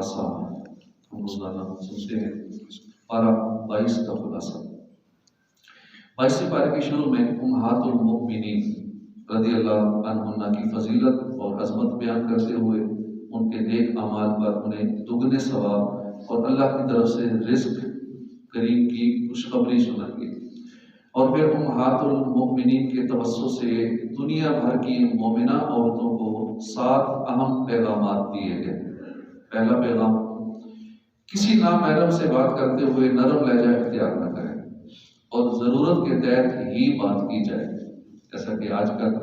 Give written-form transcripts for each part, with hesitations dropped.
خلاصہ ہم روزانہ سنتے ہیں، پارہ 22 کا خلاصہ۔ 22 پارے کے شروع میں امہات المؤمنین رضی اللہ عنہن کی فضیلت اور عظمت بیان کرتے ہوئے ان کے نیک اعمال پر انہیں دگنے ثواب اور اللہ کی طرف سے رزق کریم کی خوشخبری سنائی گئی، اور پھر امہات المؤمنین کے توسط سے دنیا بھر کی مومنہ عورتوں کو 7 اہم پیغامات دیے گئے۔ پہلا پیغام، کسی نامحرم سے بات کرتے ہوئے نرم لہجہ اختیار نہ کریں اور ضرورت کے تحت ہی بات کی جائے۔ جیسا کہ آج کل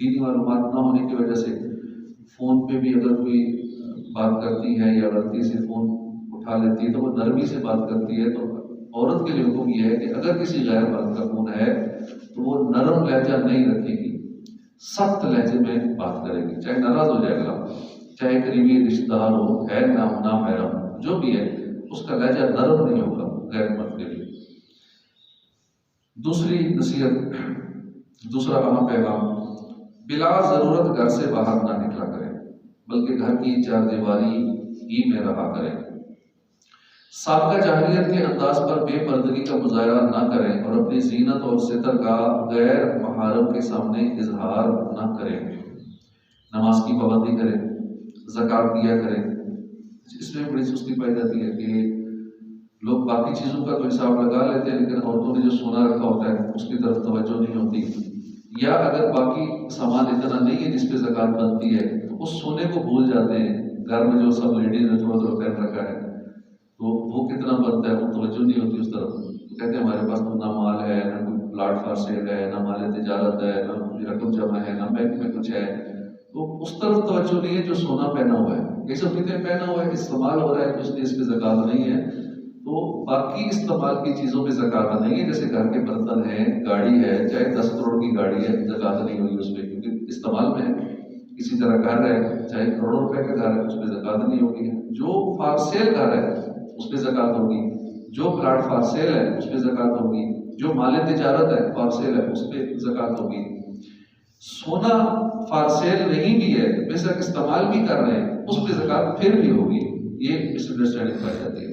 دینی معلومات نہ ہونے کی وجہ سے فون پہ بھی اگر کوئی بات کرتی ہے یا غلطی سے فون اٹھا لیتی ہے تو وہ نرمی سے بات کرتی ہے، تو عورت کے لیے حکم یہ ہے کہ اگر کسی غیر مرد کا فون ہے تو وہ نرم لہجہ نہیں رکھے گی، سخت لہجے میں بات کرے گی، چاہے ناراض ہو جائے گا، چاہے قریبی رشتہ دار ہو، ہے نامحرم جو بھی ہے، اس کا لہجہ نرم نہیں ہوگا غیر مرد کے لیے۔ دوسری نصیحت، دوسرا اہم پیغام، بلا ضرورت گھر سے باہر نہ نکلا کریں بلکہ گھر کی 4 دیواری ہی میں رہا کریں۔ سابقہ جاہلیت کے انداز پر بے پردگی کا مظاہرہ نہ کریں اور اپنی زینت اور ستر کا غیر محارم کے سامنے اظہار نہ کریں۔ نماز کی پابندی کریں، زکوٰۃ دیا کریں۔ اس میں بڑی سستی پائی جاتی ہے کہ لوگ باقی چیزوں کا تو حساب لگا لیتے ہیں لیکن عورتوں نے جو سونا رکھا ہوتا ہے اس کی طرف توجہ نہیں ہوتی، یا اگر باقی سامان اتنا نہیں ہے جس پہ زکوٰۃ بنتی ہے تو اس سونے کو بھول جاتے ہیں۔ گھر میں جو سب لیڈیز نے تھوڑا تھوڑا پہن رکھا ہے تو وہ کتنا بنتا ہے، وہ توجہ نہیں ہوتی اس طرف، کہتے ہیں ہمارے پاس تو نہ مال ہے، نہ کوئی پلاٹ فار سیل ہے، نہ مال تجارت ہے، نہ کوئی رقم جمع ہے، نہ بینک میں کچھ ہے، تو اس طرف توجہ نہیں ہے جو سونا پہنا ہوا ہے۔ یہ سب چیزیں پہنا ہوا ہے، استعمال ہو رہا ہے، تو اس لیے اس پہ زکوٰۃ نہیں ہے۔ تو باقی استعمال کی چیزوں پہ زکوٰۃ نہیں ہے، جیسے گھر کے برتن ہیں، گاڑی ہے، چاہے 10 کروڑ کی گاڑی ہے، زکوٰۃ نہیں ہوگی اس پہ کیونکہ استعمال میں ہے۔ اسی طرح گھر ہے، چاہے کروڑوں روپے کا گھر ہے، اس پہ زکوٰۃ نہیں ہوگی۔ جو فار سیل گھر ہے اس پہ زکوٰۃ ہوگی، جو پلاٹ فار سیل ہے اس پہ زکوٰۃ ہوگی، جو مال تجارت ہے فار سیل ہے اس پہ زکوٰۃ ہوگی۔ سونا فار سیل نہیں بھی ہے، بے شک استعمال بھی کر رہے ہیں، اس پہ زکوٰۃ پھر بھی ہوگی۔ یہ مس انڈرسٹینڈنگ پائی جاتی ہے۔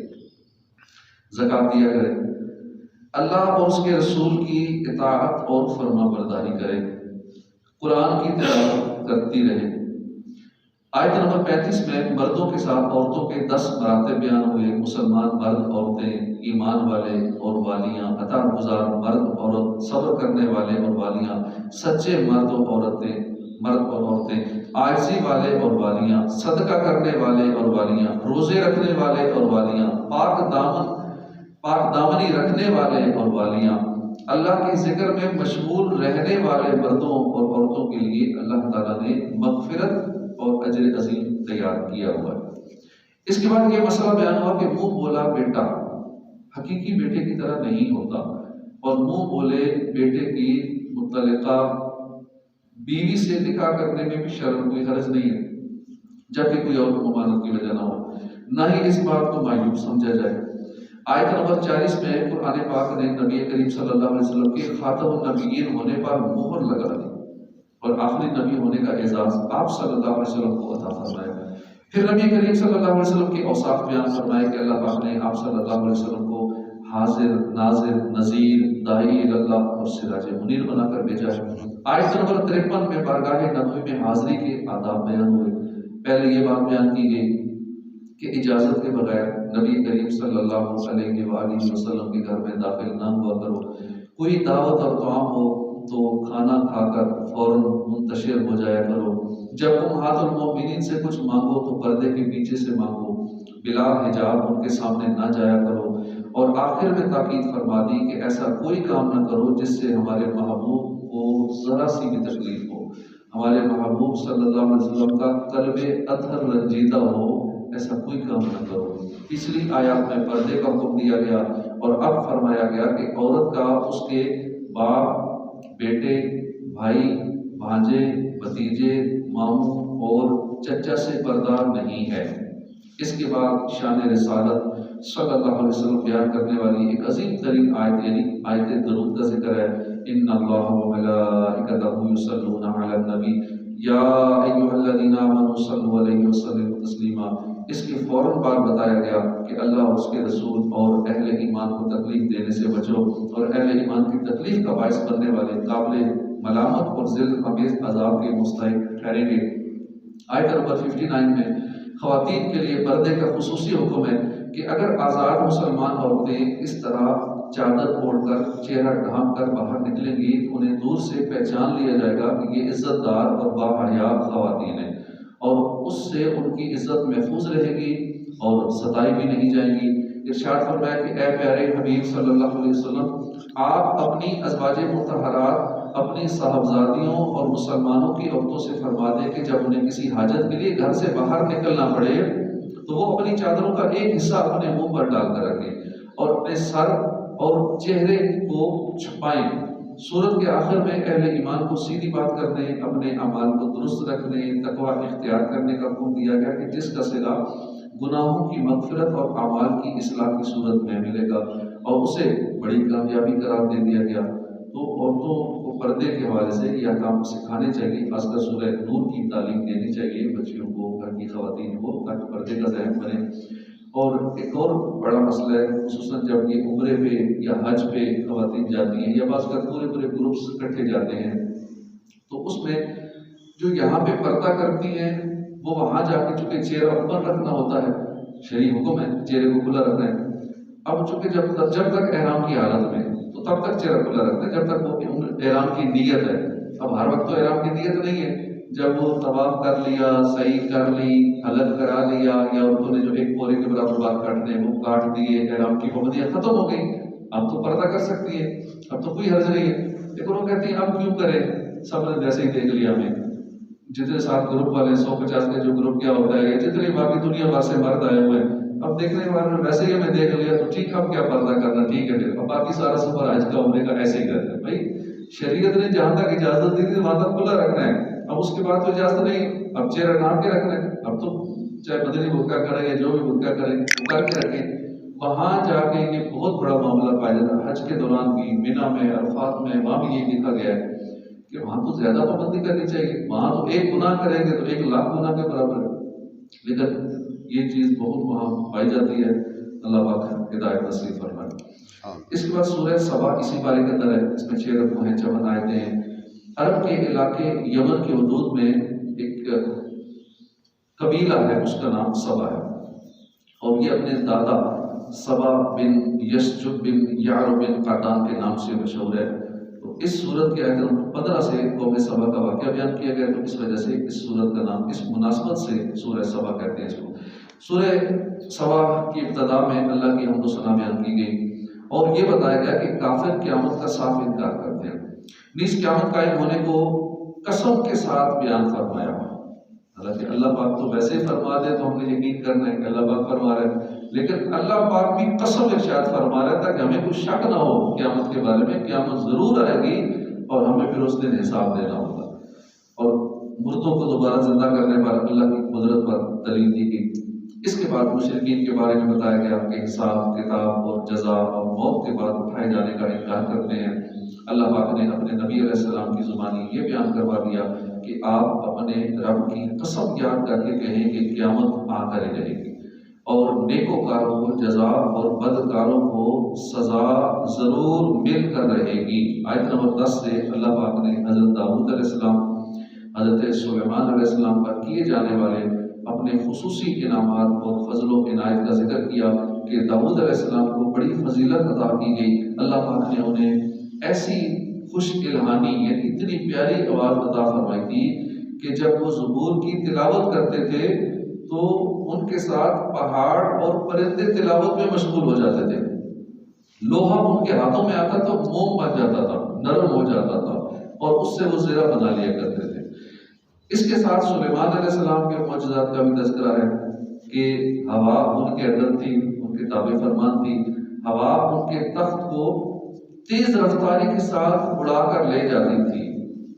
زکوٰۃ دیا کریں، اللہ اور اس کے رسول کی اطاعت اور فرما برداری کریں، قرآن کی تلاوت کرتی رہیں۔ آیت نمبر 35 میں مردوں کے ساتھ عورتوں کے 10 مراتب بیان ہوئے۔ مسلمان مرد، عورتیں، ایمان والے اور والیاں، اطاعت گزار مرد عورت، صبر کرنے والے اور والیاں، سچے مرد و عورتیں، مرد اور عورتیں، عاجزی والے اور والیاں، صدقہ کرنے والے اور والیاں، روزے رکھنے والے اور والیاں، پاک دامنی رکھنے والے اور والیاں، اللہ کے ذکر میں مشغول رہنے والے مردوں اور عورتوں کے لیے اللہ تعالیٰ نے مغفرت اور اجر عظیم تیار کیا ہوا ہے۔ اس کے بعد یہ مسئلہ بیان ہوا کہ منہ بولا بیٹا حقیقی بیٹے کی طرح نہیں ہوتا، اور منہ بولے بیٹے کی مطلقہ بیوی سے نکاح کرنے میں بھی شرم کوئی حرج نہیں ہے، جبکہ کوئی اور ممانعت کی وجہ نہ ہو، نہ ہی اس بات کو معیوب سمجھا جائے۔ آیت نمبر 40 میں قرآن پاک نے نبی کریم صلی اللہ علیہ وسلم کے خاتم النبیین ہونے پر مہر لگا دی اور آخری نبی ہونے کا اعزاز آپ صلی اللہ علیہ وسلم کو عطا فرمایا۔ پھر نبی کریم صلی اللہ علیہ وسلم کے اوصاف بیان فرمائے کہ اللہ پاک نے آپ صلی اللہ علیہ وسلم کو حاضر، ناظر، نذیر، داعی اللہ اور سراج منیر بنا کر بھیجا ہے۔ آیت نمبر 53 میں بارگاہ نبوی میں حاضری کے آداب بیان ہوئے۔ پہلے یہ بات بیان کی گئی کہ اجازت کے بغیر نبی کریم صلی اللہ علیہ وآلہ وسلم کے گھر میں داخل نہ ہوا کرو۔ کوئی دعوت اور طعام ہو تو کھانا کھا کر فوراً منتشر ہو جایا کرو۔ جب امہات المؤمنین سے کچھ مانگو تو پردے کے پیچھے سے مانگو، بلا حجاب ان کے سامنے نہ جایا کرو۔ اور آخر میں تاکید فرما دی کہ ایسا کوئی کام نہ کرو جس سے ہمارے محبوب کو ذرا سی بھی تکلیف ہو، ہمارے محبوب صلی اللہ علیہ وسلم کا قلب اطہر رنجیدہ ہو، ایسا کوئی کام نہ کرو۔ پچھلی آیات میں پردے کا حکم دیا گیا اور اب فرمایا گیا کہ عورت کا اس کے باپ، بیٹے، بھائی، بھانجے، بھتیجے، ماموں اور چچا سے پردہ نہیں ہے۔ اس کے بعد شان رسالت صلی اللہ علیہ وسلم بیان کرنے والی ایک عظیم ترین آیت یعنی آیت درود کا ذکر ہے۔ ان اللہ وملائکتہ یصلون علی النبی یا ایھا الذین آمنوا صلوا علیہ وسلموا تسلیما۔ اس کے فوراً بعد بتایا گیا کہ اللہ اور اس کے رسول اور اہل ایمان کو تکلیف دینے سے بچو، اور اہل ایمان کی تکلیف کا باعث بننے والے قابل ملامت اور ذلت امیز عذاب کے مستحق ٹھہریں گے۔ آیت نمبر 59 میں خواتین کے لیے پردے کا خصوصی حکم ہے کہ اگر آزاد مسلمان عورتیں اس طرح چادر اوڑھ کر چہرہ ڈھانپ کر باہر نکلیں گی تو انہیں دور سے پہچان لیا جائے گا کہ یہ عزت دار اور باحیا خواتین ہیں، اور اس سے ان کی عزت محفوظ رہے گی اور ستائی بھی نہیں جائیں گی۔ ارشاد فرمایا کہ اے پیارے حبیب صلی اللہ علیہ وسلم، آپ اپنی ازواج مطہرات، اپنی صاحبزادیوں اور مسلمانوں کی عورتوں سے فرما دیں کہ جب انہیں کسی حاجت کے لیے گھر سے باہر نکلنا پڑے تو وہ اپنی چادروں کا ایک حصہ اپنے منہ پر ڈال کر رکھیں اور اپنے سر اور چہرے کو چھپائیں۔ سورت کے آخر میں اہل ایمان کو سیدھی بات کرنے، اپنے اعمال کو درست رکھنے، تقوی اختیار کرنے کا حکم دیا گیا کہ جس کا صلہ گناہوں کی مغفرت اور اعمال کی اصلاح کی صورت میں ملے گا، اور اسے بڑی کامیابی قرار دے دیا گیا۔ تو عورتوں کو پردے کے حوالے سے یہ کام سکھانے چاہیے، خاص کر سورہ نور کی تعلیم دینی چاہیے بچیوں کو، گھر کی خواتین کو، تاکہ پردے کا ذہن بنے۔ اور ایک اور بڑا مسئلہ ہے، خصوصاً جب یہ عمرے پہ یا حج پہ خواتین جاتی ہیں یا بعض کا پورے گروپس اکٹھے جاتے ہیں، تو اس میں جو یہاں پہ پردہ کرتی ہیں وہ وہاں جا کے چونکہ چہرہ اوپر رکھنا ہوتا ہے، شرعی حکم ہے چہرے کو کھلا رکھنا ہے۔ اب چونکہ جب تک احرام کی حالت میں تو تب تک چہرہ کھلا رکھنا ہے جب تک وہ احرام کی نیت ہے۔ اب ہر وقت تو احرام کی نیت نہیں ہے، جب وہ طواف کر لیا، صحیح کر لی، حلق کرا لیا، یا عورتوں نے جو ایک پورے کے برابر بال کاٹنے وہ کاٹ دیے، احرام کی پابندیاں ختم ہو گئی، اب تو پردہ کر سکتی ہے، اب تو کوئی حرج نہیں ہے۔ لیکن وہ کہتی ہیں اب کیوں کرے، سب نے ویسے ہی دیکھ لیا ہمیں، جتنے ساتھ گروپ والے 150 کے جو گروپ کیا ہوتا ہے، جتنے باقی دنیا بھر سے مرد آئے ہوئے ہیں، اب دیکھنے کے بعد ویسے ہی ہمیں دیکھ لیا تو ٹھیک، اب کیا پردہ کرنا، ٹھیک ہے پھر اب باقی سارا سفر حج کا عمرے کا ایسے ہی رہتا ہے۔ بھائی شریعت نے جہاں تک اجازت دی تھی وہاں تک کھلا رکھنا ہے، اب اس کے بعد تو اجازت نہیں، اب چہرہ ڈھانپ کے رکھنا ہے، اب تو چاہے مدنی برقع کریں یا جو بھی برقع کریں وہ کر کے رکھیں۔ وہاں جا کے یہ بہت بڑا معاملہ پایا جاتا ہے، حج کے دوران بھی، مینا میں، عرفات میں، وہاں بھی یہ دیکھا گیا ہے کہ وہاں تو زیادہ پابندی کرنی چاہیے، وہاں تو ایک گناہ کریں گے تو 1,00,000 گناہ کے برابر ہے، لیکن یہ چیز بہت وہاں پائی جاتی ہے۔ اللہ پاک ہدایت نصیب فرمائے۔ اس کے بعد سورہ سبا اسی بارے کے اندر ہے، اس میں 6 رکوع ہیں، 54 آیتیں ہیں۔ عرب کے علاقے یمن کے حدود میں ایک قبیلہ ہے، اس کا نام سبا ہے، اور یہ اپنے دادا سبا بن یشجب بن یعر بن قعدان کے نام سے مشہور ہے۔ تو اس سورت کے آیت نمبر 15 سے قوم سبا کا واقعہ بیان کیا گیا، تو اس وجہ سے اس سورت کا نام اس مناسبت سے سورہ سبا کہتے ہیں اس کو۔ سورہ سبا کی ابتدا میں اللہ کی حمد و ثنا بیان کی گئی اور یہ بتایا گیا کہ کافر قیامت کا صاف انکار کرتے ہیں، نیز قیامت قائم ہونے کو قسم کے ساتھ بیان فرمایا۔ حالانکہ اللہ پاک تو ویسے ہی فرما دے تو ہم نے یقین کرنا ہے کہ اللہ پاک فرما رہے ہیں، لیکن اللہ پاک بھی قسم ارشاد فرما رہا ہے تاکہ ہمیں کچھ شک نہ ہو قیامت کے بارے میں، قیامت ضرور آئے گی اور ہمیں پھر اس دن حساب دینا ہوگا۔ اور مردوں کو دوبارہ زندہ کرنے پر اللہ کی قدرت پر دلیل دی گئی۔ اس کے بعد مشرکین کے بارے میں بتایا گیا کہ حساب کتاب اور جزا اور موت کے بعد اٹھائے جانے کا انکار کرتے ہیں۔ اللہ پاک نے اپنے نبی علیہ السلام کی زبانی یہ بیان کروا دیا کہ آپ اپنے رب کی قسم یاد کر کے کہیں کہ قیامت آ کر رہے گی اور نیکوکاروں کو جزا اور بدکاروں کو سزا ضرور مل کر رہے گی۔ آیت نمبر 10 سے اللہ پاک نے حضرت داؤد علیہ السلام، حضرت سلیمان علیہ السلام پر کیے جانے والے اپنے خصوصی انعامات اور فضل و عنایت کا ذکر کیا کہ داؤد علیہ السلام کو بڑی فضیلت عطا کی گئی۔ اللہ پاک نے انہیں ایسی خوش الہانی یعنی اتنی پیاری آواز عطا فرمائی تھی کہ جب وہ زبور کی تلاوت کرتے تھے تو ان کے ساتھ پہاڑ اور پرندے تلاوت میں مشغول ہو جاتے تھے، لوہا ان کے ہاتھوں میں آتا تو موم بن جاتا تھا، نرم ہو جاتا تھا اور اس سے وہ زرہ بنا لیا کرتے تھے۔ اس کے ساتھ سلیمان علیہ السلام کے معجزات کا بھی تذکرہ ہے کہ ہوا ان کے اندر تھی، ان کے تابع فرمان تھی، ہوا ان کے تخت کو تیز رفتاری کے ساتھ اڑا کر لے جاتی تھی،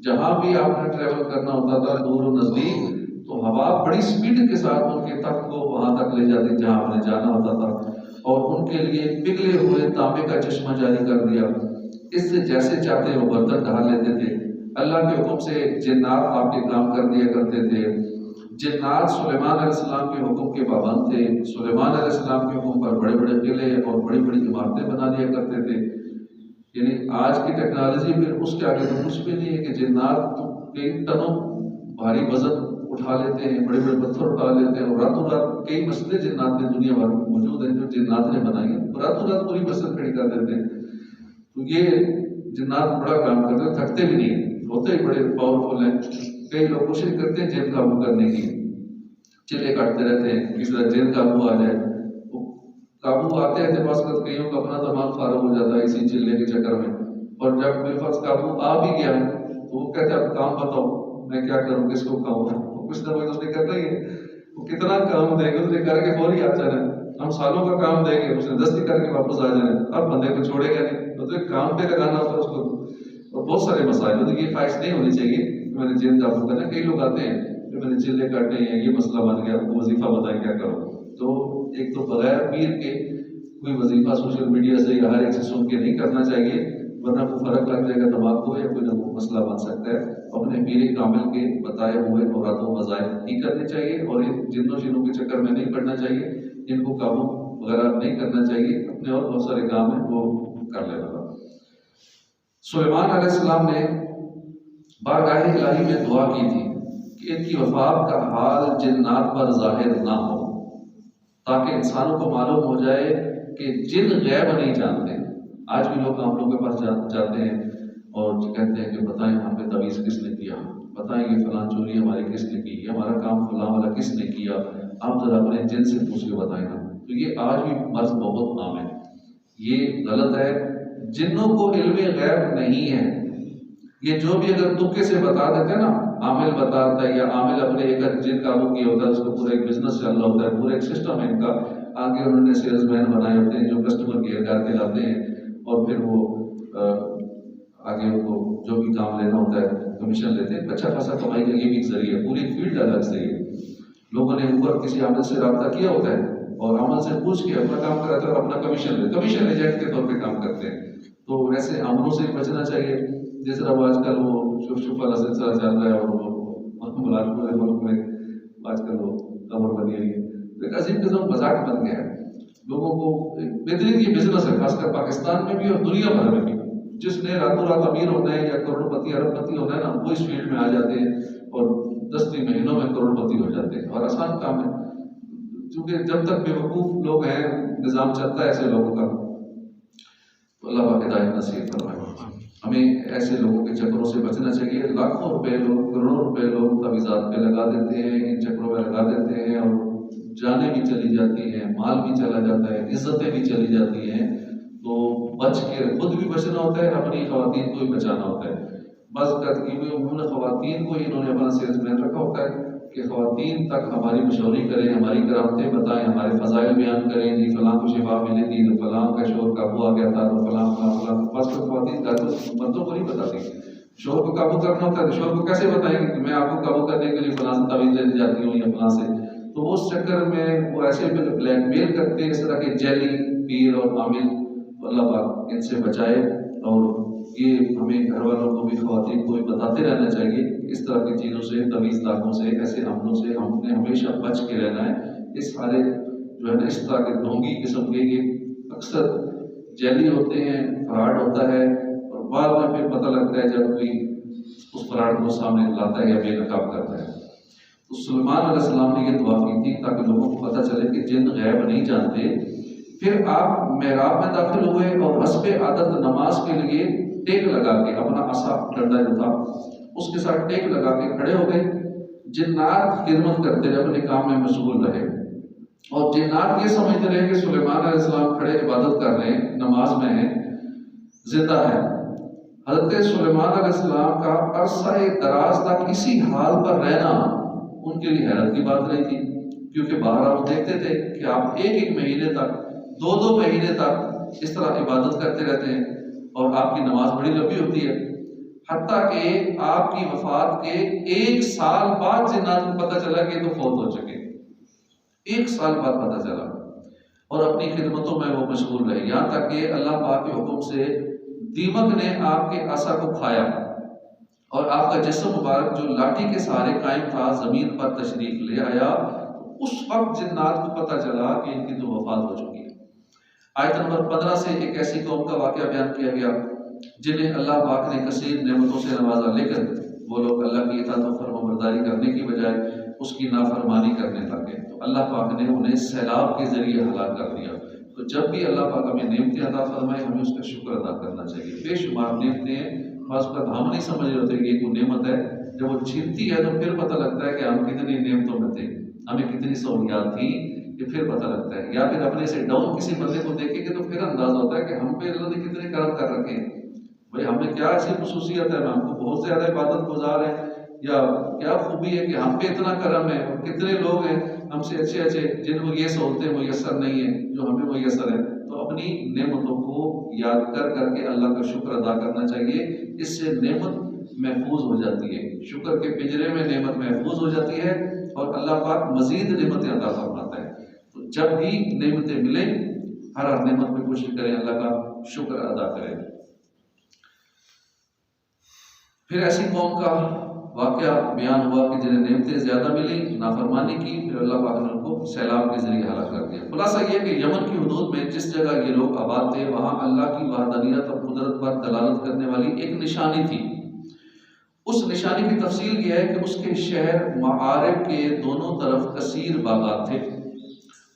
جہاں بھی آپ نے ٹریول کرنا ہوتا تھا دور و نزدیک تو ہوا بڑی سپیڈ کے ساتھ ان کے تخت کو وہاں تک لے جاتی جہاں آپ نے جانا ہوتا تھا، اور ان کے لیے پگھلے ہوئے تانبے کا چشمہ جاری کر دیا، اس سے جیسے چاہتے وہ برتن ڈھال لیتے تھے۔ اللہ کے حکم سے جنات آپ کے کام کر دیا کرتے تھے، جنات سلیمان علیہ السلام کے حکم کے پابند تھے، سلیمان علیہ السلام کے حکم پر بڑے بڑے قلعے اور بڑی بڑی عمارتیں بنا لیا کرتے تھے۔ یعنی آج کی ٹیکنالوجی پھر اس کے آگے تو کچھ بھی نہیں ہے کہ جنات تو کئی ٹنوں بھاری وزن اٹھا لیتے ہیں، بڑے بڑے پتھر اٹھا لیتے ہیں، اور راتوں رات کئی مسجدیں جنات میں دنیا بھر میں موجود ہیں جو جنات نے بنائی ہیں، راتوں رات پوری مسجد کھڑی کر دیتے ہیں۔ تو یہ جنات بڑا کام کرتے ہیں، تھکتے بھی نہیں، ہوتے ہی بڑے پاورفل ہیں۔ کئی لوگ کوشش کرتے ہیں جن قابو کرنے کی، چلے کاٹتے رہتے ہیں کس طرح جن قابو آ جائے، قابو آتے ہیں بعض وقت کئیوں کا اپنا دماغ فارغ ہو جاتا ہے اسی چلے کے چکر میں، اور جب بالفرض قابو آ بھی گیا تو وہ کہتے ہیں اب کام بتاؤ میں کیا کروں، کس کو کھاؤں، کچھ نہ کچھ اس نے کرنا ہی ہے، وہ کتنا کام دے گا، اس نے کر کے فوری آ جانا ہے، ہم سالوں کا کام دیں گے اس نے دستی کر کے واپس آ جانا ہے، اب بندے کو چھوڑے گا نہیں، تو ایک کام پہ لگانا ہوتا ہے اس کو، اور بہت سارے مسائل ہیں۔ تو یہ خواہش نہیں ہونی چاہیے کہ میں نے جن قابو کرنا، کئی لوگ آتے ہیں کہ میں نے چلے کاٹنے ہیں، یہ مسئلہ بن گیا، وہ وظیفہ بتائیں کیا کروں۔ تو ایک تو بغیر پیر کے کوئی وظیفہ سوشل میڈیا سے یا ہر ایک سے سن کے نہیں کرنا چاہیے، ورنہ کوئی فرق لگ جائے گا دماغ کو یا کوئی نہ کوئی مسئلہ بن سکتا ہے۔ اپنے پیر کامل کے بتائے ہوئے اوراتوں وظائف ہی کرنے چاہیے، اور ان جنوں شنوں کے چکر میں نہیں پڑنا چاہیے، ان کو قابو وغیرہ نہیں کرنا چاہیے، اپنے اور بہت سارے کام ہیں وہ کر لینا۔ سلیمان علیہ السلام نے بارگاہ الہی میں دعا کی تھی کہ ان کی وفات کا حال جنات پر ظاہر نہ ہو، تاکہ انسانوں کو معلوم ہو جائے کہ جن غیب نہیں جانتے۔ آج بھی لوگ ہم لوگوں کے پاس جاتے ہیں اور کہتے ہیں کہ بتائیں ہم پہ تعویذ کس نے کیا، بتائیں یہ فلاں چوری ہماری کس نے کی، ہمارا کام فلاں والا کس نے کیا، آپ ذرا اپنے جن سے پوچھ کے بتائیں نا۔ تو یہ آج بھی مرض بہت عام ہے، یہ غلط ہے۔ جنوں کو علم غیب نہیں ہے، یہ جو بھی اگر تکے سے بتا دیتے ہیں نا، عامل بتاتا ہے یا عامل اپنے ایک جن قابو کیا ہوتا ہے، اس کو پورا ایک بزنس چل رہا ہوتا ہے، پورا ایک سسٹم ہے ان کا، آگے انہوں نے سیلز مین بنائے ہوتے ہیں جو کسٹمر کیئر کر کے لاتے ہیں، اور پھر وہ آگے ان کو جو بھی کام لینا ہوتا ہے کمیشن لیتے ہیں، اچھا خاصا کمائی کا یہ بھی ایک ذریعہ ہے، پوری فیلڈ الگ سے ہے۔ لوگوں نے اوپر کسی عامل سے رابطہ کیا ہوتا ہے اور عمل سے پوچھ کے اپنا کام کراتے ہیں اور اپنا کمیشن ایجنٹ کے طور پہ کام کرتے ہیں۔ تو ایسے عملوں سے بچنا چاہیے، جس طرح وہ آج کل وہ شف والا سلسلہ چل رہا ہے، اور وہ ملازمت والے ملک میں آج کل وہ خبر بنی ہوئی ہے، ایک عظیم قسم مذاق بن گیا ہے۔ لوگوں کو بہترین یہ بزنس ہے، خاص کر پاکستان میں بھی اور دنیا بھر میں بھی، جس نے راتوں رات امیر ہونا ہے یا کروڑ پتی ارب پتی ہونا ہے نا، وہ اس فیلڈ میں آ جاتے ہیں اور 10 مہینوں میں کروڑ پتی ہو جاتے ہیں، اور آسان کام ہے، کیونکہ جب تک بیوقوف لوگ ہیں نظام چلتا ہے ایسے لوگوں کا۔ تو اللہ پاک ہدایت نصیب فرمائے۔ ہمیں ایسے لوگوں کے چکروں سے بچنا چاہیے۔ لاکھوں روپے لوگ، کروڑوں روپے لوگ تعویذات پہ لگا دیتے ہیں، ان چکروں میں لگا دیتے ہیں، اور جانیں بھی چلی جاتی ہیں، مال بھی چلا جاتا ہے، عزتیں بھی چلی جاتی ہیں۔ تو بچ کے خود بھی بچنا ہوتا ہے، اپنی خواتین کو بھی بچانا ہوتا ہے۔ بس قدگی میں انہوں نے خواتین کو ہی انہوں نے اپنا سیلز مین رکھا ہوتا ہے کہ خواتین تک ہماری مشوری کریں، ہماری کرامتیں بتائیں، ہمارے فضائل بیان کریں، جی فلاں کو شفا ملی تھی تو فلاں کا شوہر قابو آ گیا تھا تو فلاں فلاں فلاں۔ بس خواتین مردوں کو نہیں بتاتی، شوہر کو قابو کرنا ہوتا ہے تو شوہر کو کیسے بتائیں گے کہ میں آپ کو قابو کرنے کے لیے فلاں سے تعویذ لینے جاتی ہوں یا فلاں سے۔ تو اس چکر میں وہ ایسے بلیک میل کرتے ہیں، اس طرح کے جیلی پیر اور عامل، اللہ پاک ان سے بچائے۔ اور یہ ہمیں گھر والوں کو بھی، خواتین کو بھی بتاتے رہنا چاہیے کہ اس طرح کی چیزوں سے، تعویذ دانوں سے، ایسے عملوں سے ہم نے ہمیشہ بچ کے رہنا ہے۔ اس سارے جو ہے نا اس طرح کے ڈھونگی قسم کے یہ اکثر جیلی ہوتے ہیں، فراڈ ہوتا ہے، اور بعد میں پھر پتہ لگتا ہے جب کوئی اس فراڈ کو سامنے لاتا ہے یا بے نقاب کرتا ہے۔ تو سلیمان علیہ السلام نے یہ دعا کی تھی تاکہ لوگوں کو پتہ چلے کہ جن غیب نہیں جانتے۔ پھر آپ محراب میں داخل ہوئے اور حسب عادت نماز کے لیے ٹیک لگا کے، اپنا عصا ڈنڈا جو تھا اس کے ساتھ ٹیک لگا کے کھڑے ہو گئے۔ جنات خدمت کرتے رہے، اپنے کام میں مشغول رہے، اور جنات یہ سمجھتے رہے کہ سلیمان علیہ السلام کھڑے عبادت کر رہے ہیں، نماز میں ہیں، زندہ ہے۔ حضرت سلیمان علیہ السلام کا عرصہ دراز تک اسی حال پر رہنا ان کے لیے حیرت کی بات نہیں تھی، کیونکہ باہر آپ دیکھتے تھے کہ آپ ایک مہینے تک، 2 مہینے تک اس طرح عبادت کرتے رہتے ہیں، اور آپ کی نماز بڑی لمبی ہوتی ہے، حتیٰ کہ آپ کی وفات کے 1 سال بعد جنات کو پتہ چلا کہ تو فوت ہو چکے، 1 سال بعد پتہ چلا، اور اپنی خدمتوں میں وہ مشغول رہے، یہاں تک کہ اللہ پاک کے حکم سے دیمک نے آپ کے عصا کو کھایا، اور آپ کا جسم مبارک جو لاٹھی کے سہارے قائم تھا زمین پر تشریف لے آیا، اس وقت جنات کو پتہ چلا کہ ان کی تو وفات ہو چکی ہے۔ آیت نمبر 15 سے ایک ایسی قوم کا واقعہ بیان کیا گیا جنہیں اللہ پاک نے کثیر نعمتوں سے نوازا، لیکن وہ لوگ اللہ کی اطاعت و فرما برداری کرنے کی بجائے اس کی نافرمانی کرنے لگے، تو اللہ پاک نے انہیں سیلاب کے ذریعے ہلاک کر دیا۔ تو جب بھی اللہ پاک ہمیں نعمتیں عطا فرمائے ہمیں اس کا شکر ادا کرنا چاہیے۔ بے شمار نعمتیں ہیں، بعض اوقات ہم نہیں سمجھ رہے ہوتے کہ یہ کوئی نعمت ہے، جب وہ چھنتی ہے تو پھر پتہ لگتا ہے کہ ہم کتنی نعمتوں میں تھے، ہمیں کتنی سہولیات تھیں، یہ پھر پتہ لگتا ہے۔ یا پھر اپنے سے ڈاؤن کسی بندے کو دیکھیں گے تو پھر اندازہ ہوتا ہے کہ ہم پہ اللہ نے کتنے کرم کر رکھے ہیں، بھائی ہم نے کیا ایسی خصوصیت ہے، ہم کو بہت زیادہ عبادت گزار ہیں، یا کیا خوبی ہے کہ ہم پہ اتنا کرم ہے، اور کتنے لوگ ہیں ہم سے اچھے جن کو یہ سہولتیں میسر نہیں ہیں جو ہمیں میسر ہے۔ تو اپنی نعمتوں کو یاد کر کے اللہ کا شکر ادا کرنا چاہیے، اس سے نعمت محفوظ ہو جاتی ہے، شکر کے پنجرے میں نعمت محفوظ ہو جاتی ہے اور اللہ پاک مزید نعمتیں عطا فرماتا ہے۔ تو جب بھی نعمتیں ملیں ہر نعمت میں کوشش کریں اللہ کا شکر ادا کریں۔ پھر ایسی قوم کا واقعہ بیان ہوا کہ جنہیں نعمتیں زیادہ ملی، نافرمانی کی، پھر اللہ پاک نے ان کو سیلاب کے ذریعے ہلاک کر دیا۔ خلاصہ یہ کہ یمن کی حدود میں جس جگہ یہ لوگ آباد تھے وہاں اللہ کی وحدانیت اور قدرت پر دلالت کرنے والی ایک نشانی تھی۔ اس نشانی کی تفصیل یہ ہے کہ اس کے شہر معارب کے دونوں طرف کثیر باغات تھے،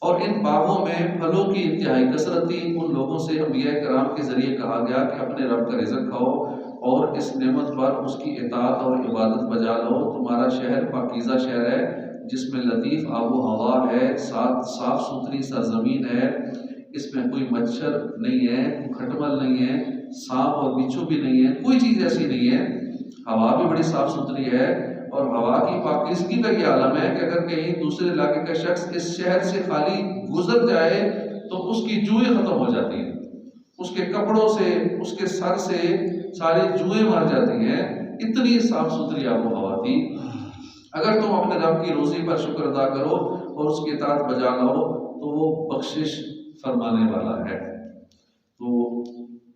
اور ان باغوں میں پھلوں کی انتہائی کثرت تھی۔ ان لوگوں سے انبیاء کرام کے ذریعے کہا گیا کہ اپنے رب کا رزق کھاؤ اور اس نعمت پر اس کی اطاعت اور عبادت بجا لو۔ تمہارا شہر پاکیزہ شہر ہے جس میں لطیف آب و ہوا ہے، صاف ستھری سرزمین ہے، اس میں کوئی مچھر نہیں ہے، کوئی کھٹمل نہیں ہے، سانپ اور بچھو بھی نہیں ہے، کوئی چیز ایسی نہیں ہے، ہوا بھی بڑی صاف ستھری ہے۔ اور ہوا کی پاکیزگی کا یہ عالم ہے کہ اگر کہیں دوسرے علاقے کا شخص اس شہر سے خالی گزر جائے تو اس کی جوئیں ختم ہو جاتی ہیں، اس کے کپڑوں سے، اس کے سر سے سارے جوئیں مر جاتی ہیں، اتنی صاف ستھری آب و ہوا تھی۔ اگر تم اپنے رب کی روزی پر شکر ادا کرو اور اس کی اطاعت بجا لاؤ تو وہ بخشش فرمانے والا ہے۔ تو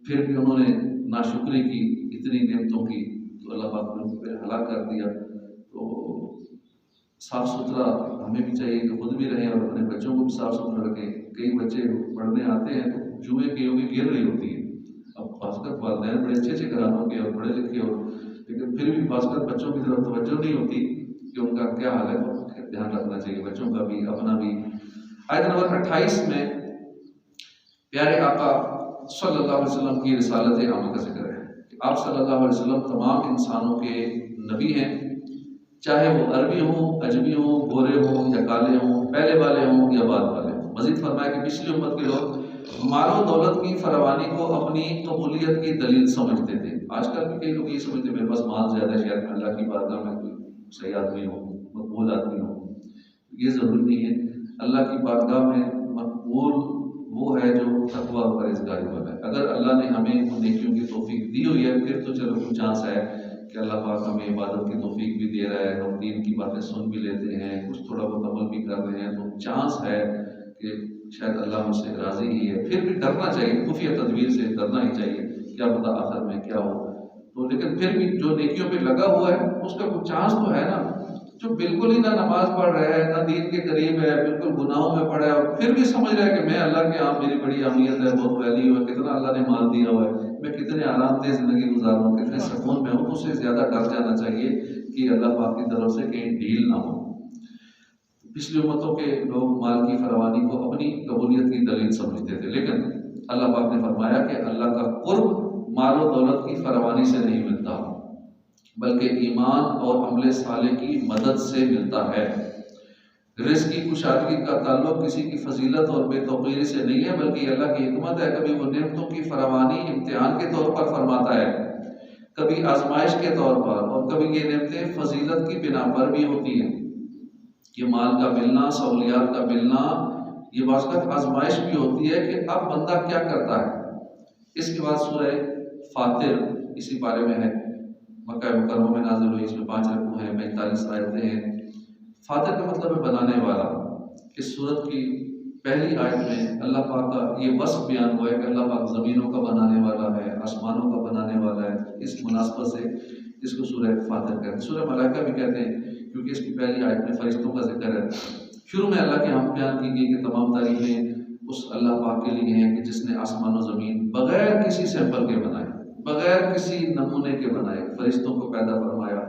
پھر بھی انہوں نے ناشکری کی اتنی نعمتوں کی، تو اللہ پاک نے ان کو ہلاک کر دیا۔ تو صاف ستھرا ہمیں بھی چاہیے کہ خود بھی رہیں اور اپنے بچوں کو بھی صاف ستھرا رکھیں۔ کئی بچے پڑھنے آتے ہیں تو جوئیں کئیوں کی گر رہی ہوتی ہیں، اب باسکت والدین بڑے اچھے گھرانوں کے اور پڑھے لکھے ہو، لیکن پھر بھی باسکت بچوں کی طرف توجہ نہیں ہوتی کہ ان کا کیا حال ہے، تو دھیان رکھنا چاہیے بچوں کا بھی اپنا بھی۔ آیت نمبر 28 میں پیارے آقا صلی اللہ علیہ وسلم کی رسالت عامہ کا ذکر ہے کہ آپ صلی اللہ علیہ وسلم تمام انسانوں کے نبی ہیں، چاہے وہ عربی ہوں، عجمی ہوں، گورے ہوں یا کالے ہوں، پہلے والے ہوں یا بعد والے ہوں۔ مزید فرمایا کہ پچھلی امت کے لوگ مال و دولت کی فراوانی کو اپنی قبولیت کی دلیل سمجھتے تھے۔ آج کل بھی کئی لوگ یہ سمجھتے ہیں میرے پاس مال زیادہ ہے، شاید میں اللہ کی بارگاہ میں کوئی صحیح آدمی ہوں، مقبول آدمی ہوں۔ یہ ضروری نہیں ہے، اللہ کی بارگاہ میں مقبول وہ ہے جو تقویٰ اور پرہیزگاری والا ہے۔ اگر اللہ نے ہمیں ان نیکیوں کی توفیق دی ہوئی ہے پھر تو چلو کچھ چانس ہے کہ اللہ پاک ہمیں عبادت کی توفیق بھی دے رہا ہے، ہم دین کی باتیں سن بھی لیتے ہیں، کچھ تھوڑا بہت عمل بھی کر رہے ہیں، تو چانس ہے کہ شاید اللہ مجھ سے راضی ہی ہے۔ پھر بھی ڈرنا چاہیے، خفیہ تدبیر سے ڈرنا ہی چاہیے، کیا پتہ آخر میں کیا ہو۔ تو لیکن پھر بھی جو نیکیوں پہ لگا ہوا ہے اس کا کچھ چانس تو ہے نا۔ جو بالکل ہی نہ نماز پڑھ رہا ہے، نہ دین کے قریب ہے، بالکل گناہوں میں پڑا ہے، اور پھر بھی سمجھ رہا ہے کہ میں اللہ کے ہاں میری بڑی اہمیت ہے، بہت ویلیو ہے، کتنا اللہ نے مال دیا ہوا ہے، میں کتنے آرام دہ زندگی گزار رہا ہوں، کتنے سکون میں ہوں، تو اس سے زیادہ ڈر جانا چاہیے کہ اللہ پاک کی طرف سے کہیں ڈھیل نہ ہو۔ پچھلی امتوں کے لوگ مال کی فراوانی کو اپنی قبولیت کی دلیل سمجھتے تھے، لیکن اللہ پاک نے فرمایا کہ اللہ کا قرب مال و دولت کی فراوانی سے نہیں ملتا بلکہ ایمان اور عمل صالح کی مدد سے ملتا ہے۔ رزق کی کشادگی کا تعلق کسی کی فضیلت اور بے توقیری سے نہیں ہے بلکہ اللہ کی حکمت ہے۔ کبھی وہ نعمتوں کی فراوانی امتحان کے طور پر فرماتا ہے، کبھی آزمائش کے طور پر، اور کبھی یہ نعمتیں فضیلت کی بنا پر بھی ہوتی ہیں۔ یہ مال کا ملنا، سہولیات کا ملنا، یہ بعض اوقات آزمائش بھی ہوتی ہے کہ اب بندہ کیا کرتا ہے۔ اس کے بعد سورہ فاطر اسی بارے میں ہے، مکہ مکرمہ میں نازل ہوئی، اس میں 5 رکوع ہیں، 45 آیتیں ہیں۔ فاطر کا مطلب ہے بنانے والا۔ اس سورت کی پہلی آیت میں اللہ پاک کا یہ وصف بیان ہوا ہے کہ اللہ پاک زمینوں کا بنانے والا ہے، آسمانوں کا بنانے والا ہے. اس مناسبت سے اس کو سورہ فاطر کہتے ہیں. سورہ ملائکہ بھی کہتے ہیں کیونکہ اس کی پہلی آیت میں فرشتوں کا ذکر ہے. شروع میں اللہ کی حمد بیان کی گئی کہ تمام تعریفیں اس اللہ پاک کے لیے ہیں کہ جس نے آسمان و زمین بغیر کسی سیمپل کے بنائے، بغیر کسی نمونے کے بنائے. فرشتوں کو پیدا فرمایا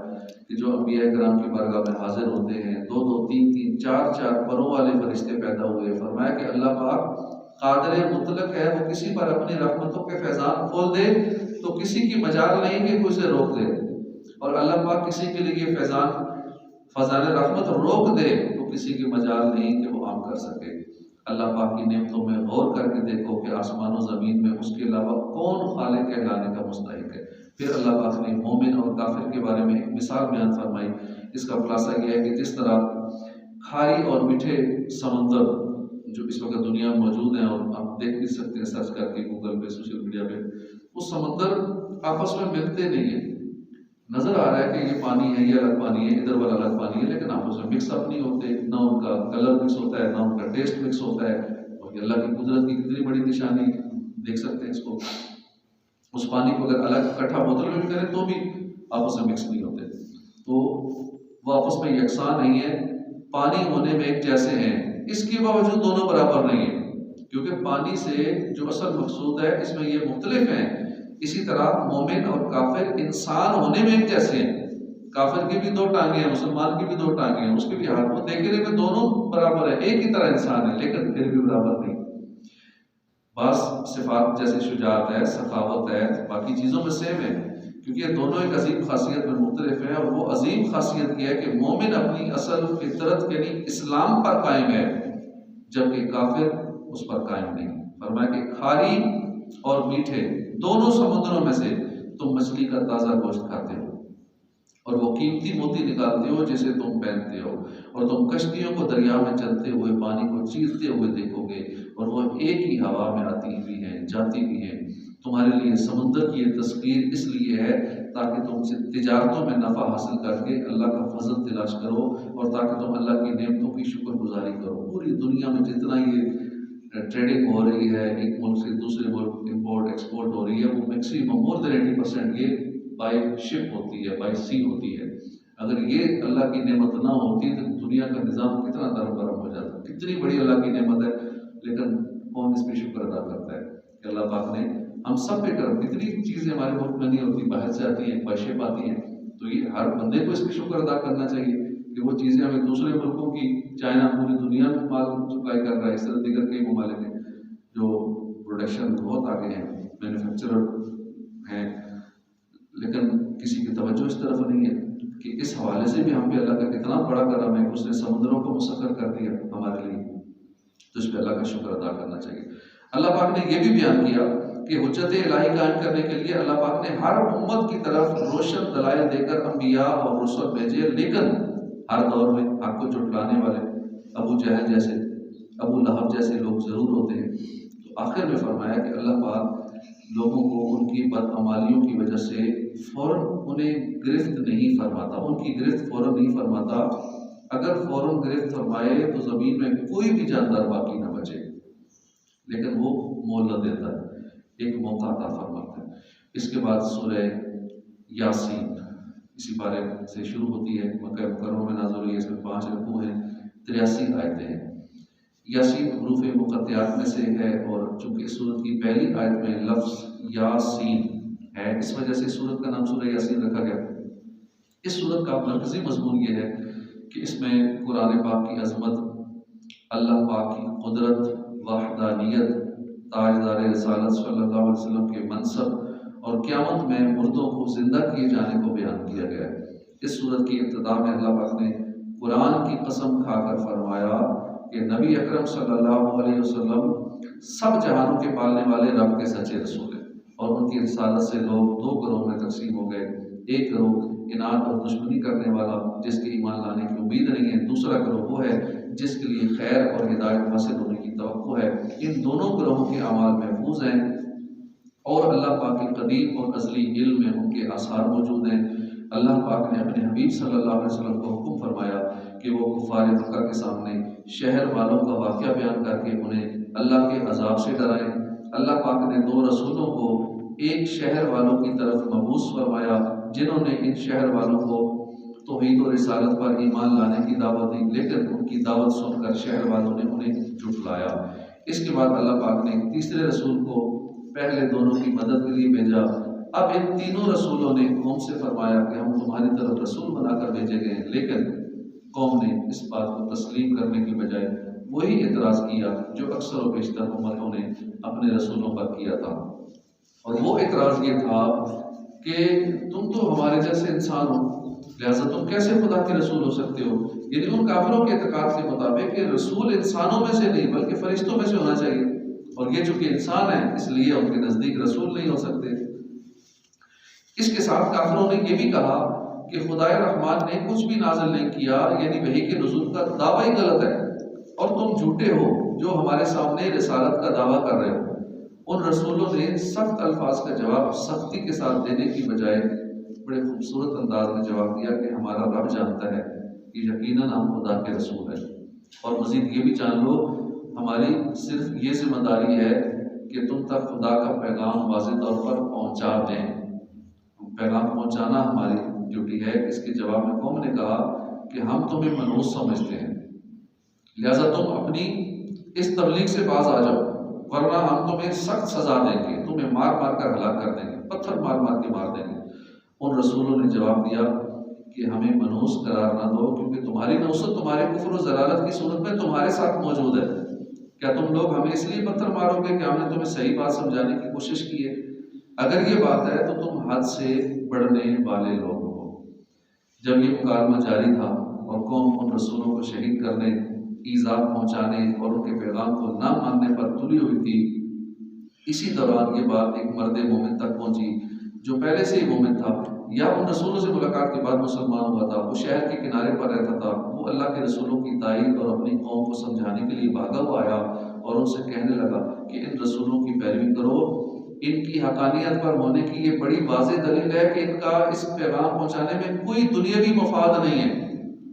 کہ جو انبیاء کرام کی بارگاہ میں حاضر ہوتے ہیں، 2 2 3 3 4 4 پروں والے فرشتے پیدا ہوئے. فرمایا کہ اللہ پاک قادر مطلق ہے، وہ کسی پر اپنی رحمتوں کے فیضان کھول دے تو کسی کی مجال نہیں کہ کوئی اسے روک دے، اور اللہ پاک کسی کے لیے یہ فیضان رحمت روک دے تو کسی کی مجال نہیں کہ وہ عام کر سکے. اللہ پاک کی نعمتوں میں غور کر کے دیکھو کہ آسمان و زمین میں اس کے علاوہ کون خالق کہلانے کا مستحق ہے. پھر اللہ پاک نے مومن اور کافر کے بارے میں ایک مثال بیان فرمائی. اس کا خلاصہ یہ ہے کہ جس طرح کھاری اور میٹھے سمندر جو اس وقت دنیا میں موجود ہیں، اور آپ دیکھ بھی سکتے ہیں سرچ کر کے گوگل پہ، سوشل میڈیا پہ، وہ سمندر آپس میں ملتے نہیں ہیں. نظر آ رہا ہے کہ یہ پانی ہے، یہ الگ پانی ہے، ادھر والا الگ پانی ہے، لیکن آپس میں مکس اپ نہیں ہوتے. نہ ان کا کلر مکس ہوتا ہے، نہ ان کا ٹیسٹ مکس ہوتا ہے. اور یہ اللہ کی قدرت کی کتنی بڑی نشانی، دیکھ سکتے ہیں اس کو. اس پانی کو اگر الگ اکٹھا بوتل میں بھی کریں تو بھی آپس میں مکس نہیں ہوتے. تو وہ آپس میں یکساں نہیں ہے. پانی ہونے میں ایک جیسے ہیں، اس کے باوجود دونوں برابر نہیں ہیں، کیونکہ پانی سے جو اصل مقصود ہے اس میں یہ مختلف ہیں. اسی طرح مومن اور کافر انسان ہونے میں ایک جیسے ہیں. کافر کی بھی 2 ٹانگیں ہیں، مسلمان کی بھی 2 ٹانگیں ہیں، اس کے بھی ہاتھ. وہ دیکھنے میں دونوں برابر ہے، ایک ہی طرح انسان ہے، لیکن پھر بھی برابر نہیں. بعض صفات جیسے شجاعت ہے، سخاوت ہے، باقی چیزوں میں سیم ہے، کیونکہ یہ دونوں ایک عظیم خاصیت میں مختلف ہیں. اور وہ عظیم خاصیت یہ ہے کہ مومن اپنی اصل فطرت کے لیے اسلام پر قائم ہے، جبکہ کافر اس پر قائم نہیں. فرمایا کہ کھاری اور میٹھے دونوں سمندروں میں سے تم مچھلی کا تازہ گوشت کھاتے ہو، اور وہ قیمتی موتی نکالتے ہو جسے تم پہنتے ہو، اور تم کشتیوں کو دریا میں چلتے ہوئے پانی کو چیرتے ہوئے دیکھو گے، اور وہ ایک ہی ہوا میں آتی بھی ہیں، جاتی بھی ہیں. تمہارے لیے سمندر کی یہ تصویر اس لیے ہے تاکہ تم سے تجارتوں میں نفع حاصل کر کے اللہ کا فضل تلاش کرو، اور تاکہ تم اللہ کی نعمتوں کی شکر گزاری کرو. پوری دنیا میں جتنا یہ ٹریڈنگ ہو رہی ہے، ایک ملک سے دوسرے ملک امپورٹ ایکسپورٹ ہو رہی ہے، وہ میکسیمم مور دین 80% یہ بائی شپ ہوتی ہے، بائی سی ہوتی ہے. اگر یہ اللہ کی نعمت نہ ہوتی تو دنیا کا نظام کتنا درم برم ہو جاتا. کتنی بڑی اللہ کی نعمت ہے، لیکن کون اس پہ شکر ادا کرتا ہے کہ اللہ پاک نے ہم سب پہ کر. کتنی چیزیں ہمارے ملک میں نہیں ہوتی، باہر سے آتی ہیں، بائی شپ آتی ہیں. تو یہ ہر بندے کو اس پہ شکر ادا کرنا چاہیے کہ وہ چیزیں ہمیں دوسرے ملکوں کی، چائنا پوری دنیا میں مال سپلائی کر رہا ہے، اس طرح دیگر کئی ممالک ہیں جو پروڈکشن بہت آگے ہیں، مینوفیکچرر ہیں، لیکن کسی کی توجہ اس طرف نہیں ہے. کہ اس حوالے سے بھی ہم پہ اللہ کا کتنا بڑا کرم ہے کہ اس نے سمندروں کو مسخر کر دیا ہمارے لیے. تو اس پہ اللہ کا شکر ادا کرنا چاہیے. اللہ پاک نے یہ بھی بیان کیا کہ حجت الہی قائم کرنے کے لیے اللہ پاک نے ہر امت کی طرف روشن دلائل دے کر انبیاء اور رسل بھیجے، لیکن ہر دور میں حق کو جھٹلانے والے ابو جہل جیسے، ابو لہب جیسے لوگ ضرور ہوتے ہیں. تو آخر میں فرمایا کہ اللہ پاک لوگوں کو ان کی بدعمالیوں کی وجہ سے فوراً انہیں گرفت نہیں فرماتا، ان کی گرفت فوراً نہیں فرماتا. اگر فوراً گرفت فرمائے تو زمین میں کوئی بھی جاندار باقی نہ بچے، لیکن وہ مہلت دیتا ہے، ایک موقع عطا فرماتا ہے. اس کے بعد سورہ یاسین اسی بارے سے شروع ہوتی ہے، مکہ مکرمہ میں نازل ہوئی ہے. اس میں 5 رکوع ہیں، 83 آیتیں ہیں. یاسین حروف مقطعات میں سے ہے، اور چونکہ اس سورت کی پہلی آیت میں لفظ یاسین ہے، اس وجہ سے سورت کا نام سورہ یاسین رکھا گیا. اس سورت کا مرکزی مضمون یہ ہے کہ اس میں قرآن پاک کی عظمت، اللہ پاک کی قدرت، وحدانیت، تاجدار رسالت صلی اللہ علیہ وسلم کے منصب، اور قیامت میں مردوں کو زندہ کیے جانے کو بیان کیا گیا ہے. اس سورت کی ابتدا میں اللہ پاک نے قرآن کی قسم کھا کر فرمایا کہ نبی اکرم صلی اللہ علیہ وسلم سب جہانوں کے پالنے والے رب کے سچے رسول ہیں، اور ان کی رسالت سے لوگ 2 گروہ میں تقسیم ہو گئے. ایک گروہ اناد اور دشمنی کرنے والا جس کے ایمان لانے کی امید نہیں ہے، دوسرا گروہ وہ ہے جس کے لیے خیر اور ہدایت حاصل ہونے کی توقع ہے. ان دونوں گروہوں کے اعمال محفوظ ہیں، اور اللہ پاک کے قدیم اور ازلی علم میں ان کے آثار موجود ہیں. اللہ پاک نے اپنے حبیب صلی اللہ علیہ وسلم کو حکم فرمایا کہ وہ کفار مکہ کے سامنے شہر والوں کا واقعہ بیان کر کے انہیں اللہ کے عذاب سے ڈرائیں۔ اللہ پاک نے 2 رسولوں کو ایک شہر والوں کی طرف مبعوث فرمایا جنہوں نے ان شہر والوں کو توحید و رسالت پر ایمان لانے کی دعوت دی، لیکن ان کی دعوت سن کر شہر والوں نے انہیں جھٹلایا۔ اس کے بعد اللہ پاک نے تیسرے رسول کو پہلے دونوں کی مدد کے لیے بھیجا۔ اب ان تینوں رسولوں نے قوم سے فرمایا کہ ہم تمہاری طرف رسول بنا کر بھیجے گئے ہیں، لیکن قوم نے اس بات کو تسلیم کرنے کی بجائے وہی اعتراض کیا جو اکثر و بیشتر امتوں نے اپنے رسولوں پر کیا تھا، اور وہ اعتراض یہ تھا کہ تم تو ہمارے جیسے انسان ہو، لہٰذا تم کیسے خدا کے رسول ہو سکتے ہو؟ یعنی ان کافروں کے اعتقاد کے مطابق کہ رسول انسانوں میں سے نہیں بلکہ فرشتوں میں سے ہونا چاہیے، اور یہ چونکہ انسان ہے اس لیے ان کے نزدیک رسول نہیں ہو سکتے۔ اس کے ساتھ کافروں نے یہ بھی کہا کہ خدائے رحمان نے کچھ بھی نازل نہیں کیا، یعنی وحی کے نزول کا دعویٰ ہی غلط ہے، اور تم جھوٹے ہو جو ہمارے سامنے رسالت کا دعویٰ کر رہے ہو۔ ان رسولوں نے سخت الفاظ کا جواب سختی کے ساتھ دینے کی بجائے بڑے خوبصورت انداز میں جواب دیا کہ ہمارا رب جانتا ہے کہ یقیناً ہم خدا کے رسول ہیں، اور مزید یہ بھی جان لو ہماری صرف یہ ذمہ داری ہے کہ تم تک خدا کا پیغام واضح طور پر پہنچا دیں، پیغام پہنچانا ہماری ڈیوٹی ہے۔ اس کے جواب میں قوم نے کہا کہ ہم تمہیں منحوس سمجھتے ہیں، لہذا تم اپنی اس تبلیغ سے باز آ جاؤ، ورنہ ہم تمہیں سخت سزا دیں گے، تمہیں مار مار کر ہلاک کر دیں گے، پتھر مار مار کے مار دیں گے۔ ان رسولوں نے جواب دیا کہ ہمیں منحوس قرار نہ دو، کیونکہ تمہاری نوست تمہارے کفر و ضلالت کی صورت میں تمہارے ساتھ موجود ہے۔ کیا تم لوگ ہمیں اس لیے پتھر مارو گے کہ ہم نے تمہیں صحیح بات سمجھانے کی کوشش کی ہے؟ اگر یہ بات ہے تو تم حد سے بڑھنے والے لوگ ہو۔ جب یہ مکالمہ جاری تھا اور قوم ان رسولوں کو شہید کرنے، ایذا پہنچانے اور ان کے پیغام کو نہ ماننے پر تلی ہوئی تھی، اسی دوران یہ بات ایک مرد مومن تک پہنچی جو پہلے سے ہی مومن تھا یا ان رسولوں سے ملاقات کے بعد مسلمان ہوا تھا۔ وہ شہر کے کنارے پر رہتا تھا۔ وہ اللہ کے رسولوں کی تائید اور اپنی قوم کو سمجھانے کے لیے بھاگا ہوا آیا اور ان سے کہنے لگا کہ ان رسولوں کی پیروی کرو، ان کی حقانیت پر ہونے کی یہ بڑی واضح دلیل ہے کہ ان کا اس پیغام پہنچانے میں کوئی دنیاوی مفاد نہیں ہے،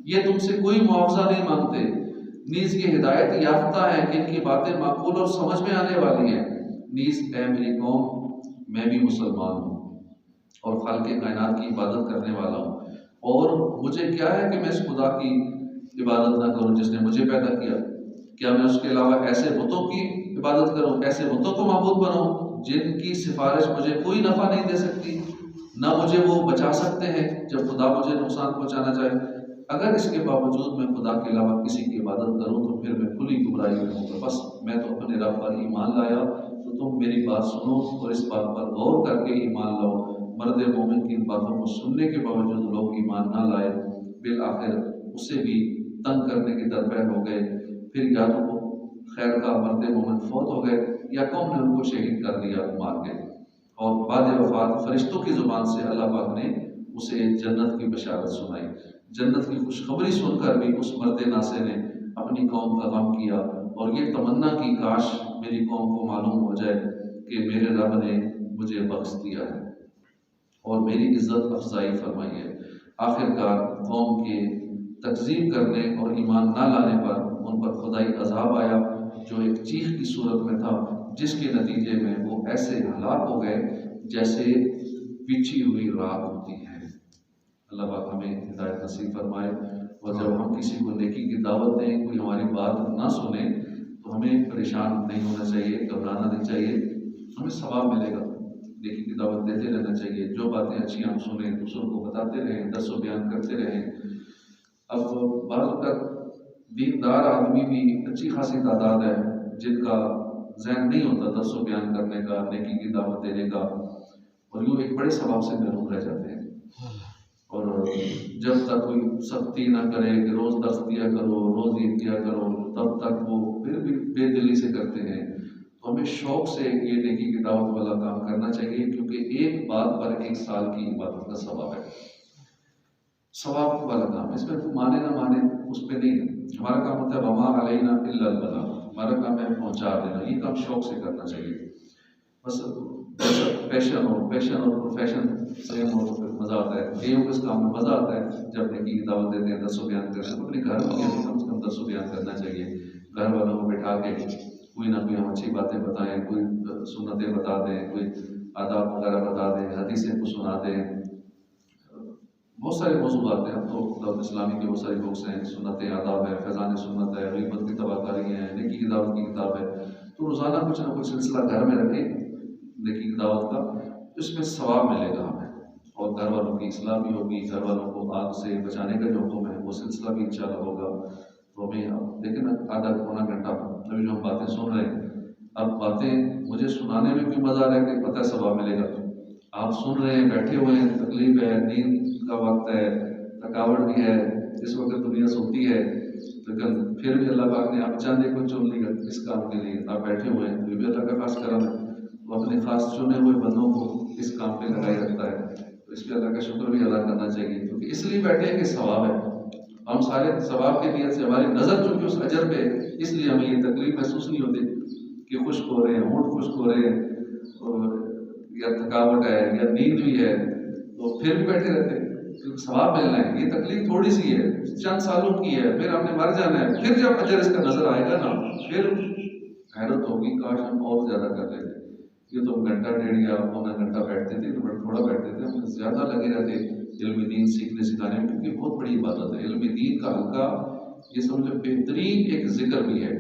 یہ تم سے کوئی معاوضہ نہیں مانگتے، نیز یہ ہدایت یافتہ ہے کہ ان کی باتیں معقول اور سمجھ میں آنے والی ہیں۔ نیز اے میری قوم، میں بھی مسلمان ہوں اور خالق کائنات کی عبادت کرنے والا ہوں، اور مجھے کیا ہے کہ میں اس خدا کی عبادت نہ کروں جس نے مجھے پیدا کیا؟ کیا میں اس کے علاوہ ایسے بتوں کی عبادت کروں، ایسے بتوں کو معبود بناؤں جن کی سفارش مجھے کوئی نفع نہیں دے سکتی، نہ مجھے وہ بچا سکتے ہیں جب خدا مجھے نقصان پہنچانا چاہے؟ اگر اس کے باوجود میں خدا کے علاوہ کسی کی عبادت کروں تو پھر میں کھلی گمراہی میں ہوں گا۔ بس میں تو اپنے رب پر ایمان لایا، تو تم میری بات سنو اور اس بات پر غور کر کے ایمان لاؤ۔ مرد مومن کی باتوں کو سننے کے باوجود لوگ ایمان نہ لائے، بالآخر اسے بھی تنگ کرنے کے درپے ہو گئے۔ پھر یا تو وہ خیر کا مرد مومن فوت ہو گئے یا قوم نے ان کو شہید کر دیا، مار کے، اور بعد وفات فرشتوں کی زبان سے اللہ پاک نے اسے جنت کی بشارت سنائی۔ جنت کی خوشخبری سن کر بھی اس مرد ناصح نے اپنی قوم کا غم کیا اور یہ تمنا کی کاش میری قوم کو معلوم ہو جائے کہ میرے رب نے مجھے بخش دیا ہے اور میری عزت افزائی فرمائی ہے۔ آخر کار قوم کے تکذیب کرنے اور ایمان نہ لانے پر ان پر خدائی عذاب آیا جو ایک چیخ کی صورت میں تھا، جس کے نتیجے میں وہ ایسے ہلاک ہو گئے جیسے بچھی ہوئی راکھ ہوتی ہے۔ اللہ پاک ہمیں ہدایت نصیب فرمائے، اور جب ہم کسی کو نیکی کی دعوت دیں، کوئی ہماری بات نہ سنے تو ہمیں پریشان نہیں ہونا چاہیے، گھبرانا نہیں چاہیے، ہمیں ثواب ملے گا۔ نیکی کی دعوت دیتے رہنا چاہیے، جو باتیں اچھی ہم سنیں دوسروں کو بتاتے رہیں، درس و بیان کرتے رہیں۔ اب بعض اوقات دیندار آدمی بھی اچھی خاصی تعداد ہے جن کا ذہن نہیں ہوتا درس و بیان کرنے کا، نیکی کی دعوت دینے کا، اور یوں ایک بڑے ثواب سے محروم رہ جاتے ہیں۔ اور جب تک کوئی سختی نہ کرے کہ روز درس دیا کرو، روز یہ کیا کرو، تب تک وہ پھر بھی بے دلی سے کرتے ہیں۔ تو ہمیں شوق سے یہ نیکی کی دعوت والا کام کرنا چاہیے، کیونکہ ایک بات پر 1 سال کی عبادت کا ثواب ہے، ثواب والا کام۔ اس میں مانے نہ مانے اس پہ نہیں ہے، ہمارا کام ہوتا ہے وما علینا الا البلاغ، ہمارا کام ہے پہنچا دینا، یہ کام شوق سے کرنا چاہیے۔ بس پیشن اور پروفیشن سیم ہو تو پھر مزہ آتا ہے. کئیوں کو اس کام میں مزہ آتا ہے جب نیکی کی دعوت دیتے ہیں, درس و بیان کرتے ہیں. تو اپنے گھر میں کم سے کم درس و بیان کرنا چاہیے. گھر والوں کو بٹھا کے کوئی نہ کوئی ہم اچھی باتیں بتائیں, کوئی سنتیں بتا دیں, کوئی آداب وغیرہ بتا دیں, حدیثیں کو سنا دیں. بہت سارے موضوعات ہیں. اب تو دعوت اسلامی کے بہت سارے بکس ہیں, سنتیں, آداب ہے, فیضان سنت ہے, غیبت کی تباہ کاری ہے, نیکی کی دعوت کی کتاب ہے. تو روزانہ کچھ نہ کچھ سلسلہ گھر میں رکھیں نیکی کی دعوت کا, اس میں ثواب ملے گا ہمیں, اور گھر والوں کی اصلاح بھی ہوگی, گھر والوں کو آگ سے بچانے کا جو حکم ہے وہ سلسلہ بھی انشاءاللہ ہوگا. تو ہمیں اب دیکھیں نا, آدھا پونا گھنٹہ ابھی جو ہم باتیں سن رہے ہیں, اب باتیں مجھے سنانے میں بھی مزہ آ رہا ہے کہ پتہ ثواب ملے گا. آپ سن رہے ہیں, بیٹھے ہوئے ہیں, تکلیف ہے, نیند کا وقت ہے, تھکاوٹ بھی ہے, اس وقت دنیا سوتی ہے, لیکن پھر بھی اللہ پاک نے آپ چند کو چن لیا اس کام کے لیے. آپ بیٹھے ہوئے ہیں, یہ بھی اللہ کا خاص کرم ہے. وہ اپنے خاص چنے ہوئے بندوں کو اس کام پہ لگائے رکھتا ہے. تو اس پہ اللہ کا شکر بھی ادا کرنا چاہیے, کیونکہ اس لیے بیٹھے ہیں کہ ثواب ہے. ہم سارے ثواب کے نیت سے, ہماری نظر چونکہ اس اجر پہ, اس لیے ہمیں یہ تکلیف محسوس نہیں ہوتی کہ خشک ہو رہے ہیں, ہونٹ خشک ہو رہے ہیں, اور یا تھکاوٹ ہے یا نیند بھی ہے, تو پھر بھی بیٹھے رہتے ہیں کیونکہ ثواب ملنا ہے. یہ تکلیف تھوڑی سی ہے, چند سالوں کی ہے, پھر ہم نے مر جانا ہے. پھر جب اجر اس کا نظر آئے گا نا, پھر حیرت ہوگی کاش ہم اور زیادہ کر لیتے. یہ تو گھنٹہ ڈیڑھ یا پونا گھنٹہ بیٹھتے تھے, تو تھوڑا بیٹھتے تھے, ہم زیادہ لگے رہتے علم دین سیکھنے سکھانے میں, کیونکہ بہت بڑی عبادت ہے. علم دین کا حلقہ یہ سمجھو بہترین ایک ذکر بھی ہے.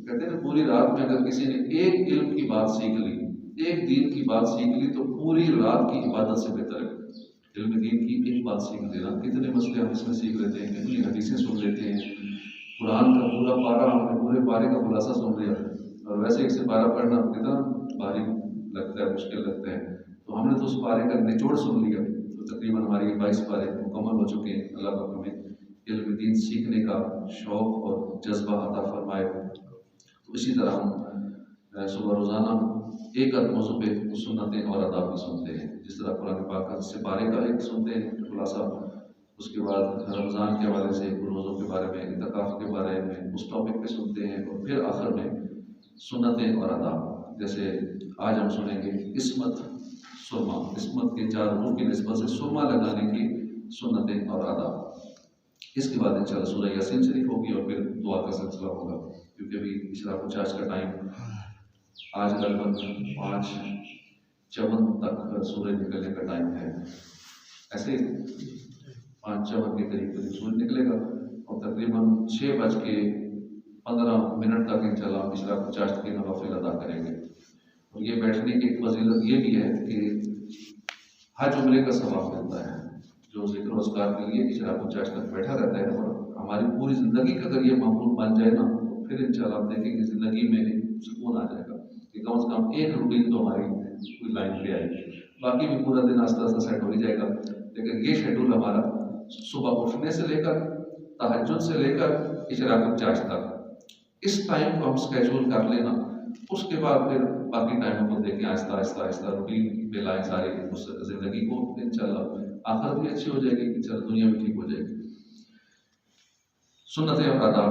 کہتے ہیں پوری رات میں اگر کسی نے ایک علم کی بات سیکھ لی, ایک دین کی بات سیکھ لی, تو پوری رات کی عبادت سے بہتر ہے. علم دین کی ایک بات سیکھ لینا, کتنے مسئلے ہم اس میں سیکھ لیتے ہیں, کتنی حدیثیں سن لیتے ہیں, قرآن کا پورا پارہ ہم نے پورے پارے کا خلاصہ سن لیا. اور ویسے ایک سے پارہ پڑھنا کتنا بھاری لگتا ہے, مشکل لگتا ہے. تو ہم نے تو اس پارے کا نچوڑ سن لیا. تو تقریباً ہماری 22 پارے مکمل ہو چکے ہیں. اللہ پاک ہمیں علم دین سیکھنے کا شوق اور جذبہ عطا فرمائے. تو اسی طرح ہم صبح روزانہ ایک آدھ موضوع پہ سنتیں اور آداب بھی سنتے ہیں. جس طرح قرآن پاک کا سے پارے کا ایک سنتے ہیں خلاصہ, اس کے بعد رمضان کے حوالے سے روزوں کے بارے میں, اعتکاف کے بارے میں اس ٹاپک پہ سنتے ہیں, اور پھر آخر میں سنتیں اور آداب. جیسے آج ہم سنیں گے عصمت سرما, عصمت کے 4 روح کی نسبت سے سرما لگانے کی سنتیں اور آداب. اس کے بعد انشاءاللہ سورہ یاسین شریف ہوگی, اور پھر دعا کا سلسلہ ہوگا. کیونکہ ابھی اشراق الچاش کا ٹائم آج لگ بھگ 5:54 تک سورج نکلنے کا ٹائم ہے. ایسے 5:54 کے قریب سورج نکلے گا, اور تقریباً 6:15 تک انشاءاللہ ہم اشراق الچاش کے نوافل ادا کریں گے. اور یہ بیٹھنے کی ایک فضیلت یہ بھی ہے کہ حج عمرے کا ثواب ملتا ہے. جو ذکر و اذکار کے لیے اشراق الچاش تک بیٹھا رہتا ہے, اور ہماری پوری زندگی کا اگر یہ معمول بن جائے نا, تو پھر انشاءاللہ آپ دیکھیں کہ زندگی میں سکون آ جائے گا کہ کم از کم ایک روٹین تو ہماری کوئی لائن پہ آئے گی. باقی بھی پورا دن آہستہ آہستہ سیٹ ہو ہی جائے گا. لیکن یہ شیڈول ہمارا صبح اٹھنے سے لے کر تہجد سے لے کر اشراق الچاش تک, اس ٹائم کو ہم اسکیجول کر لینا. اس کے بعد پھر باقی ٹائموں کو دیکھیں, آہستہ آہستہ روٹین پہ لائیں ساری اس زندگی کو. انشاءاللہ آخرت بھی اچھی ہو جائے گی, انشاءاللہ دنیا بھی ٹھیک ہو جائے گی. سنتیں اور آداب